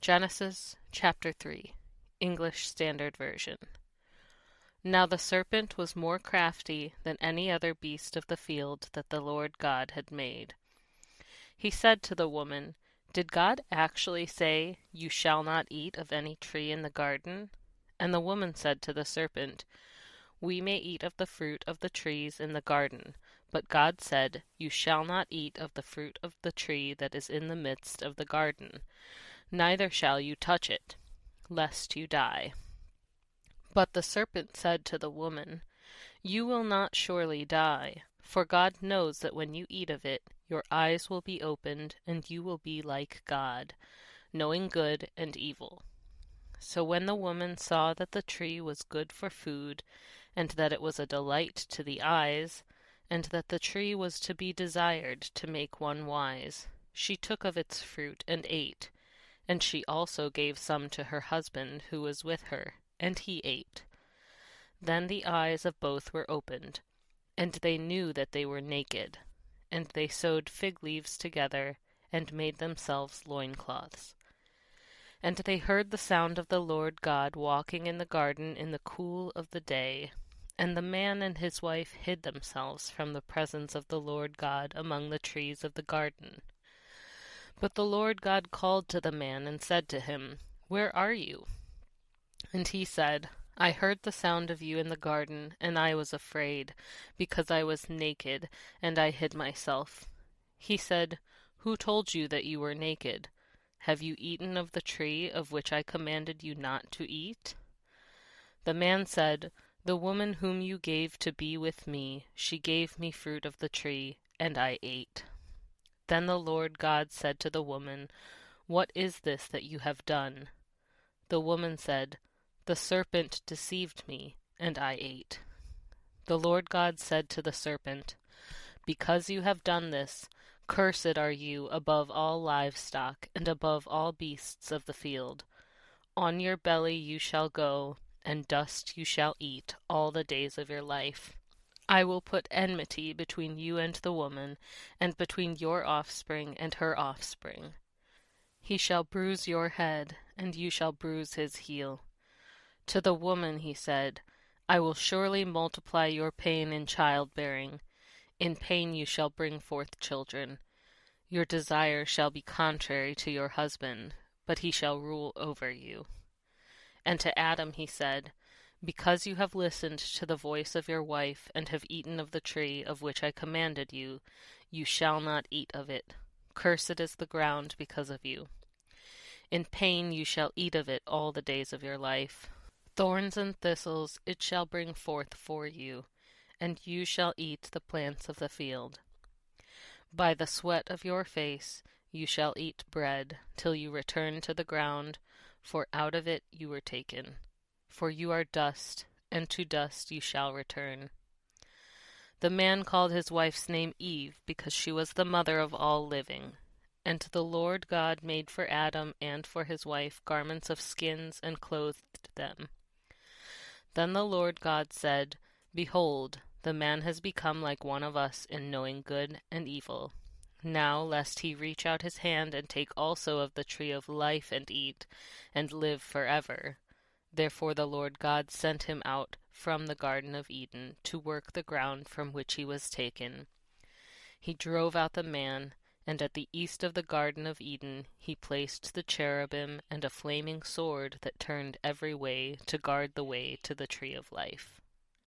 Genesis chapter 3, English Standard Version. Now the serpent was more crafty than any other beast of the field that the Lord God had made. He said to the woman, "Did God actually say, 'You shall not eat of any tree in the garden'?" And the woman said to the serpent, "We may eat of the fruit of the trees in the garden, but God said, 'You shall not eat of the fruit of the tree that is in the midst of the garden, neither shall you touch it, lest you die.' But the serpent said to the woman, 'You will not surely die, for God knows that when you eat of it, your eyes will be opened, and you will be like God, knowing good and evil.' So when the woman saw that the tree was good for food, and that it was a delight to the eyes, and that the tree was to be desired to make one wise, she took of its fruit and ate. And she also gave some to her husband who was with her, and he ate. Then the eyes of both were opened, and they knew that they were naked. And they sewed fig leaves together, and made themselves loincloths. And they heard the sound of the Lord God walking in the garden in the cool of the day. And the man and his wife hid themselves from the presence of the Lord God among the trees of the garden. But the Lord God called to the man and said to him, "Where are you?" And he said, "I heard the sound of you in the garden, and I was afraid, because I was naked, and I hid myself." He said, "Who told you that you were naked? Have you eaten of the tree of which I commanded you not to eat?" The man said, "The woman whom you gave to be with me, she gave me fruit of the tree, and I ate." Then the Lord God said to the woman, "What is this that you have done?" The woman said, "The serpent deceived me, and I ate." The Lord God said to the serpent, "Because you have done this, cursed are you above all livestock and above all beasts of the field. On your belly you shall go, and dust you shall eat all the days of your life. I will put enmity between you and the woman, and between your offspring and her offspring. He shall bruise your head, and you shall bruise his heel." To the woman he said, "I will surely multiply your pain in childbearing. In pain you shall bring forth children. Your desire shall be contrary to your husband, but he shall rule over you." And to Adam he said, "Because you have listened to the voice of your wife, and have eaten of the tree of which I commanded you, you shall not eat of it. Cursed is the ground because of you. In pain you shall eat of it all the days of your life. Thorns and thistles it shall bring forth for you, and you shall eat the plants of the field. By the sweat of your face you shall eat bread, till you return to the ground, for out of it you were taken. For you are dust, and to dust you shall return." The man called his wife's name Eve, because she was the mother of all living. And the Lord God made for Adam and for his wife garments of skins, and clothed them. Then the Lord God said, "Behold, the man has become like one of us in knowing good and evil. Now lest he reach out his hand and take also of the tree of life and eat, and live forever." Therefore the Lord God sent him out from the Garden of Eden to work the ground from which he was taken. He drove out the man, and at the east of the Garden of Eden he placed the cherubim and a flaming sword that turned every way to guard the way to the tree of life.